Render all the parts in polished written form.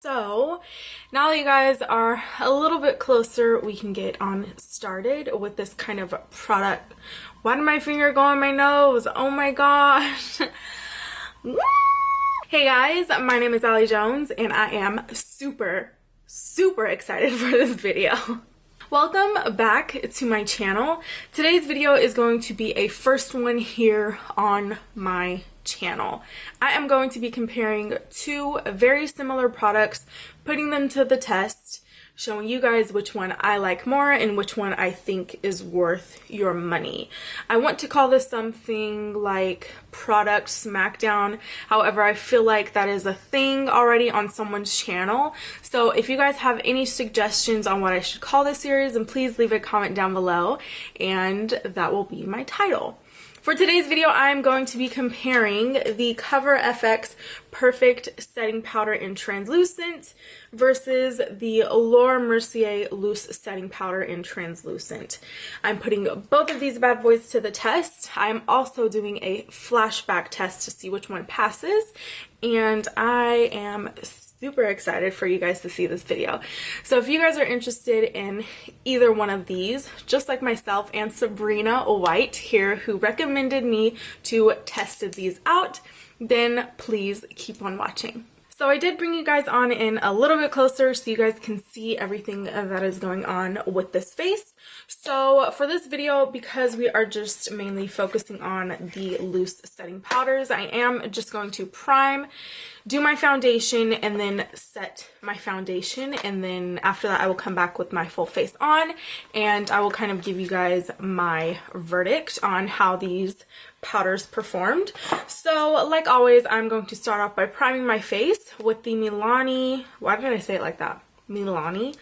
So now that you guys are a little bit closer, we can get on started with this kind of product. Why did my finger go on my nose? Oh my gosh. Hey guys, my name is AllieJones and I am super excited for this video. Welcome back to my channel. Today's video is going to be a first one here on my channel. I am going to be comparing two very similar products, putting them to the test, showing you guys which one I like more and which one I think is worth your money. I want to call this something like product smackdown. However, I feel like that is a thing already on someone's channel. So if you guys have any suggestions on what I should call this series, then please leave a comment down below and that will be my title. For today's video, I'm going to be comparing the Cover FX Perfect Setting Powder in Translucent versus the Mercier Loose Setting Powder in Translucent. I'm putting both of these bad boys to the test. I'm also doing a flashback test to see which one passes, and I am super excited for you guys to see this video. So if you guys are interested in either one of these, just like myself and Sabrina White here, who recommended me to test these out, then please keep on watching. So I did bring you guys on in a little bit closer so you guys can see everything that is going on with this face. So for this video, because we are just mainly focusing on the loose setting powders, I am just going to prime, do my foundation, and then set my foundation, and then after that I will come back with my full face on and I will kind of give you guys my verdict on how these powders performed. So like always, I'm going to start off by priming my face with the Milani, why did I say it like that? Milani,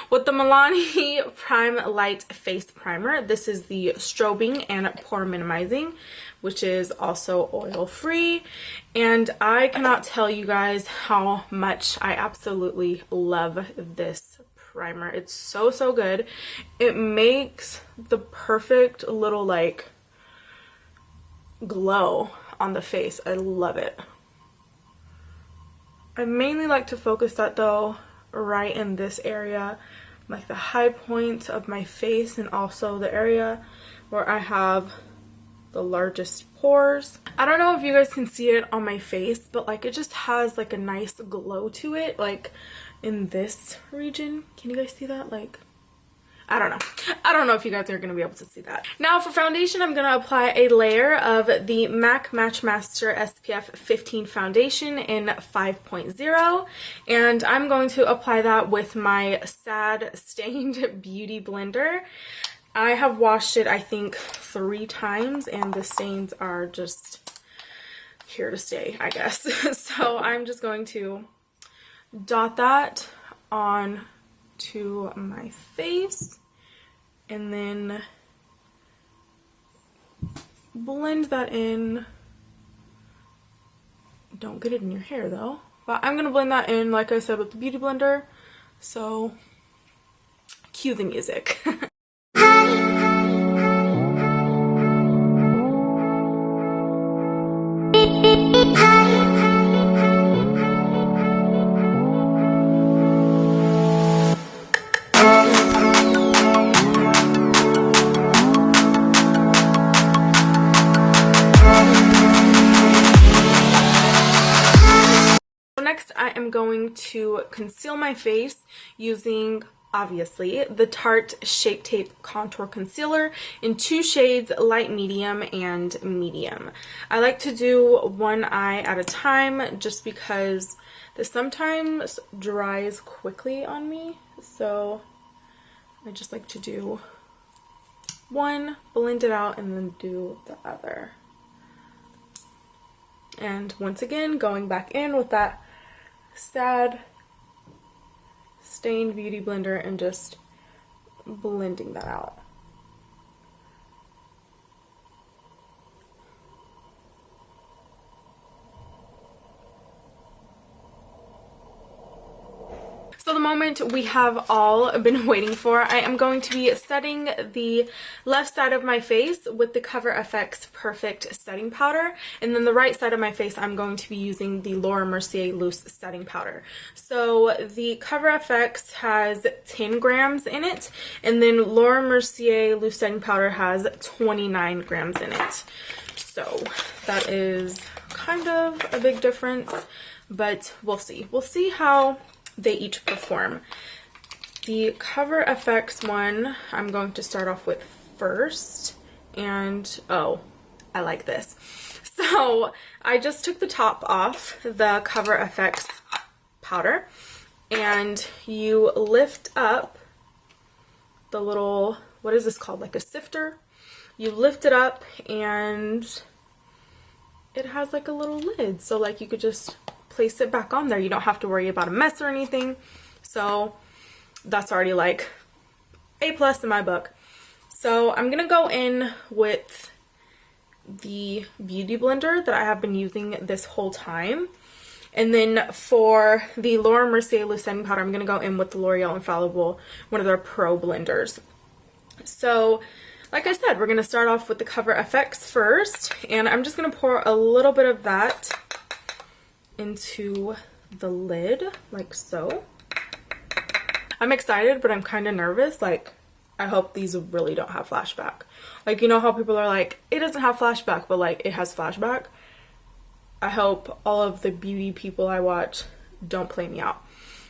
with the Milani Prime Light Face Primer. This is the Strobing and Pore Minimizing, which is also oil free, and I cannot tell you guys how much I absolutely love this primer. It's so good. It makes the perfect little like glow on the face. I love it. I mainly like to focus that though right in this area, like the high points of my face, and also the area where I have the largest pores. I don't know if you guys can see it on my face, but like it just has like a nice glow to it, like in this region. Can you guys see that? Like, I don't know if you guys are going to be able to see that. Now for foundation, I'm going to apply a layer of the MAC Matchmaster SPF 15 foundation in 5.0, and I'm going to apply that with my Sad Stained Beauty Blender. I have washed it I think 3 times and the stains are just here to stay, I guess. So I'm just going to dot that on to my face and then blend that in. Don't get it in your hair though, but I'm gonna blend that in like I said with the beauty blender. So cue the music. Next, I am going to conceal my face using, obviously, the Tarte Shape Tape Contour Concealer in 2 shades, light medium and medium. I like to do one eye at a time just because this sometimes dries quickly on me, so I just like to do one, blend it out, and then do the other. And once again, going back in with that Sad Stained Beauty Blender and just blending that out. So So the moment we have all been waiting for, I am going to be setting the left side of my face with the Cover FX Perfect Setting Powder, and then the right side of my face I'm going to be using the Laura Mercier Loose Setting Powder. So the Cover FX has 10 grams in it, and then Laura Mercier Loose Setting Powder has 29 grams in it. So that is kind of a big difference, but we'll see. We'll see how they each perform. The Cover FX one I'm going to start off with first, and oh, I like this. So I just took the top off the Cover FX powder, and you lift up the little, what is this called, like a sifter? You lift it up and it has like a little lid, so like you could just place it back on there. You don't have to worry about a mess or anything. So that's already like A+ in my book. So I'm gonna go in with the beauty blender that I have been using this whole time. And then for the Laura Mercier Loose Setting Powder, I'm gonna go in with the L'Oreal Infallible, one of their pro blenders. So like I said, we're gonna start off with the Cover FX first, and I'm just gonna pour a little bit of that into the lid, like so. I'm excited, but I'm kind of nervous. Like, I hope these really don't have flashback. Like, you know how people are like, it doesn't have flashback, but like, it has flashback? I hope all of the beauty people I watch don't play me out.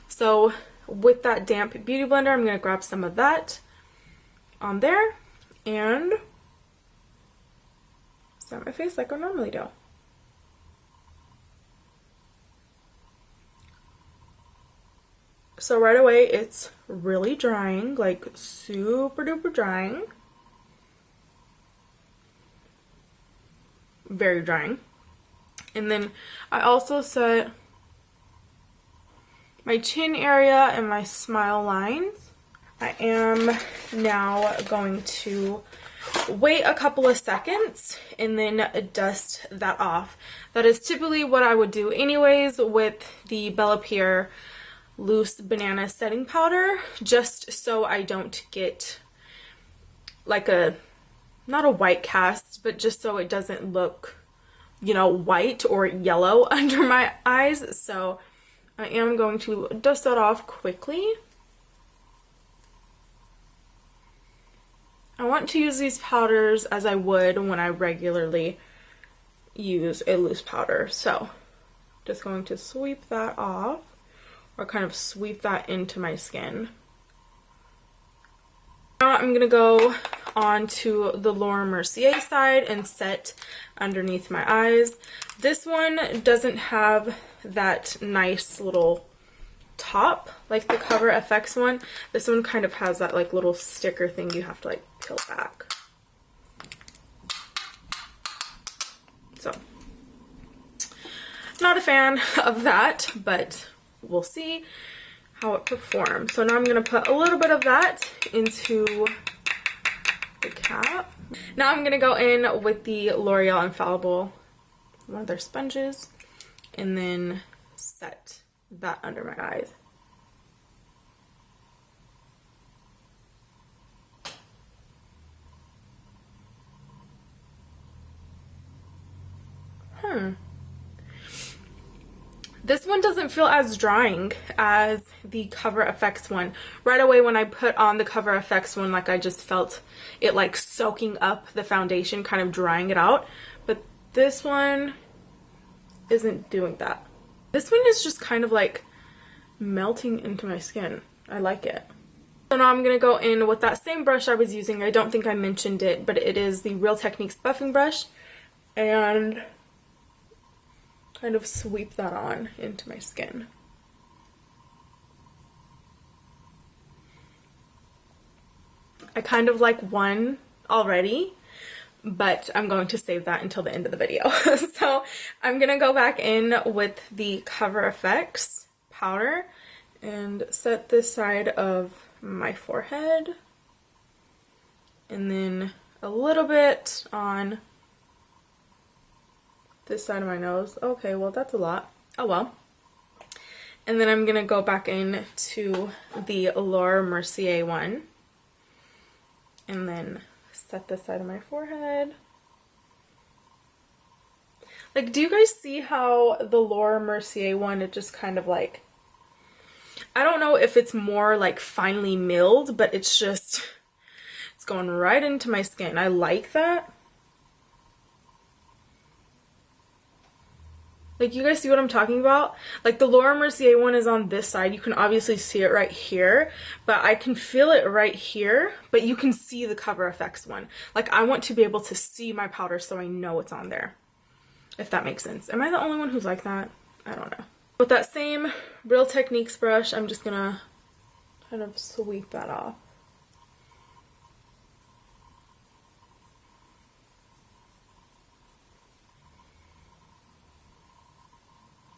So, with that damp beauty blender, I'm gonna grab some of that on there and set my face like I normally do. So right away, it's really drying, like super duper drying. Very drying. And then I also set my chin area and my smile lines. I am now going to wait a couple of seconds and then dust that off. That is typically what I would do anyways with the Bella Pierre Loose Banana Setting Powder, just so I don't get like a, not a white cast, but just so it doesn't look, you know, white or yellow under my eyes. So I am going to dust that off quickly. I want to use these powders as I would when I regularly use a loose powder. So just going to sweep that off, or kind of sweep that into my skin. Now I'm gonna go on to the Laura Mercier side and set underneath my eyes. This one doesn't have that nice little top like the Cover FX one. This one kind of has that like little sticker thing you have to like peel back. So, not a fan of that, but we'll see how it performs. So now I'm going to put a little bit of that into the cap. Now I'm going to go in with the L'Oreal Infallible, one of their sponges, and then set that under my eyes. This one doesn't feel as drying as the Cover FX one. Right away when I put on the Cover FX one, like I just felt it like soaking up the foundation, kind of drying it out. But this one isn't doing that. This one is just kind of like melting into my skin. I like it. So now I'm going to go in with that same brush I was using. I don't think I mentioned it, but it is the Real Techniques buffing brush. And kind of sweep that on into my skin. I kind of like one already, but I'm going to save that until the end of the video. So I'm gonna go back in with the Cover FX powder and set this side of my forehead, and then a little bit on this side of my nose. Okay, well that's a lot. Oh well. And then I'm gonna go back in to the Laura Mercier one and then set this side of my forehead. Like, do you guys see how the Laura Mercier one, it just kind of like, I don't know if it's more like finely milled, but it's just, it's going right into my skin. I like that. Like, you guys see what I'm talking about? Like, the Laura Mercier one is on this side. You can obviously see it right here, but I can feel it right here, but you can see the Cover FX one. Like, I want to be able to see my powder so I know it's on there, if that makes sense. Am I the only one who's like that? I don't know. With that same Real Techniques brush, I'm just gonna kind of sweep that off.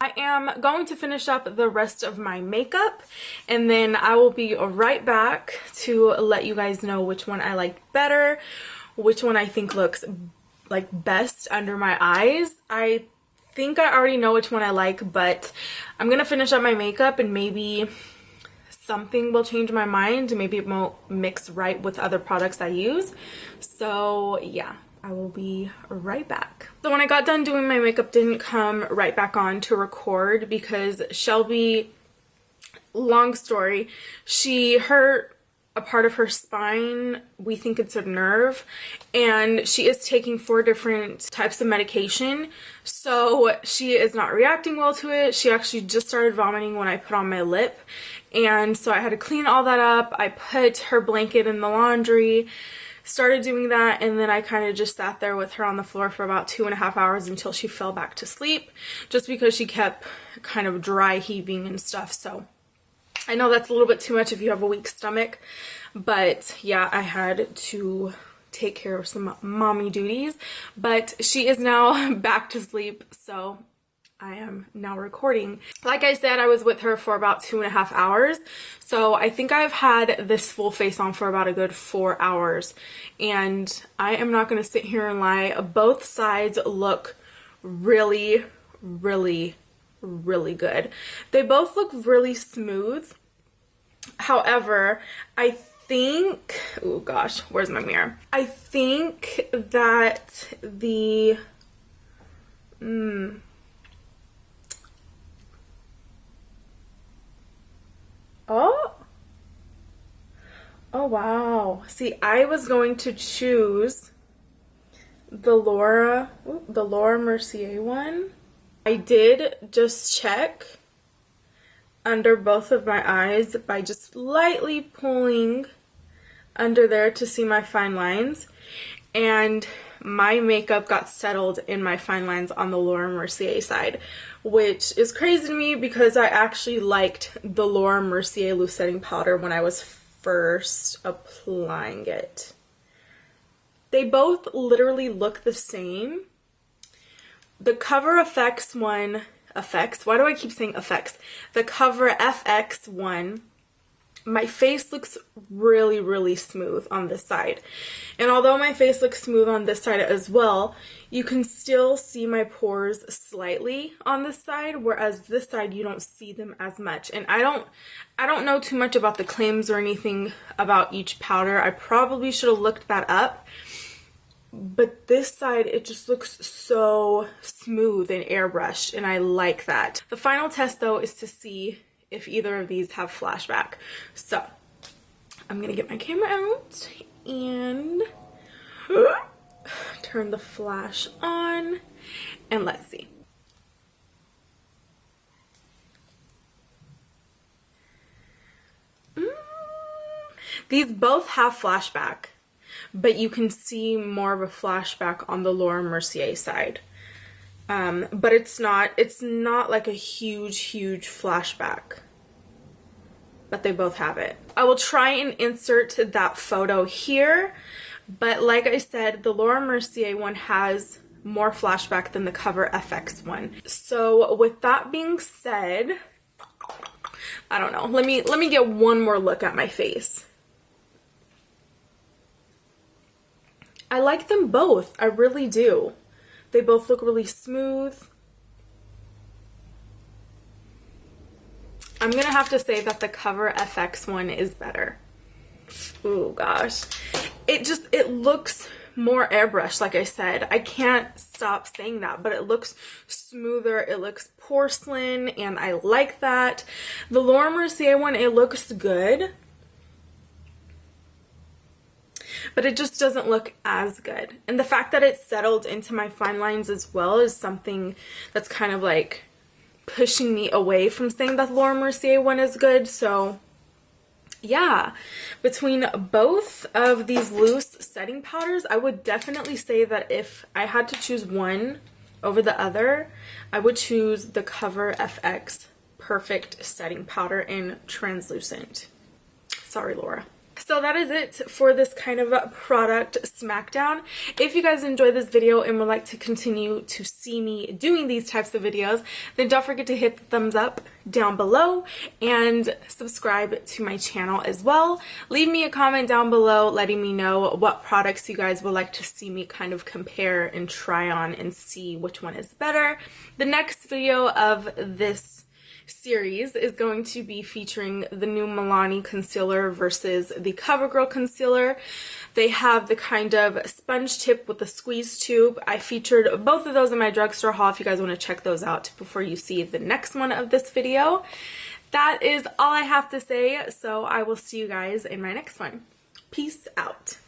I am going to finish up the rest of my makeup, and then I will be right back to let you guys know which one I like better, which one I think looks like best under my eyes. I think I already know which one I like, but I'm gonna finish up my makeup and maybe something will change my mind. Maybe it won't mix right with other products I use. So yeah, I will be right back. So when I got done doing my makeup, didn't come right back on to record because Shelby, long story, she hurt a part of her spine. We think it's a nerve, and she is taking 4 different types of medication, so she is not reacting well to it. She actually just started vomiting when I put on my lip, and so I had to clean all that up. I put her blanket in the laundry, started doing that, and then I kind of just sat there with her on the floor for about 2.5 hours until she fell back to sleep, just because she kept kind of dry heaving and stuff. So I know that's a little bit too much if you have a weak stomach, but yeah, I had to take care of some mommy duties. But she is now back to sleep, so I am now recording. Like I said, I was with her for about 2.5 hours, so I think I've had this full face on for about a good 4 hours, and I am not going to sit here and lie. Both sides look really, really, really good. They both look really smooth. However, I think, oh gosh, where's my mirror? I think that the oh wow. See, I was going to choose the Laura Mercier one. I did just check under both of my eyes by just lightly pulling under there to see my fine lines, and my makeup got settled in my fine lines on the Laura Mercier side, which is crazy to me because I actually liked the Laura Mercier loose setting powder when I was first applying it. They both literally look the same. The Cover FX one, why do I keep saying effects? The Cover FX one, my face looks really, really smooth on this side. And although my face looks smooth on this side as well, you can still see my pores slightly on this side, whereas this side you don't see them as much. And I don't know too much about the claims or anything about each powder. I probably should have looked that up. But this side, it just looks so smooth and airbrushed, and I like that. The final test, though, is to see if either of these have flashback. So, I'm gonna get my camera out and turn the flash on, and let's see. These both have flashback, but you can see more of a flashback on the Laura Mercier side. But it's not like a huge flashback, but they both have it. I will try and insert that photo here, but like I said, the Laura Mercier one has more flashback than the Cover FX one. So with that being said, I don't know, let me get one more look at my face. I like them both, I really do. They both look really smooth. I'm gonna have to say that the Cover FX one is better. Oh gosh. It looks more airbrushed, like I said. I can't stop saying that, but it looks smoother, it looks porcelain, and I like that. The Laura Mercier one, it looks good, but it just doesn't look as good. And the fact that it settled into my fine lines as well is something that's kind of like pushing me away from saying that the Laura Mercier one is good. So yeah, between both of these loose setting powders, I would definitely say that if I had to choose one over the other, I would choose the Cover FX Perfect Setting Powder in Translucent. Sorry, Laura. So that is it for this kind of product smackdown. If you guys enjoyed this video and would like to continue to see me doing these types of videos, then don't forget to hit the thumbs up down below and subscribe to my channel as well. Leave me a comment down below letting me know what products you guys would like to see me kind of compare and try on and see which one is better. The next video of this series is going to be featuring the new Milani concealer versus the CoverGirl concealer. They have the kind of sponge tip with the squeeze tube. I featured both of those in my drugstore haul if you guys want to check those out before you see the next one of this video. That is all I have to say, so I will see you guys in my next one. Peace out.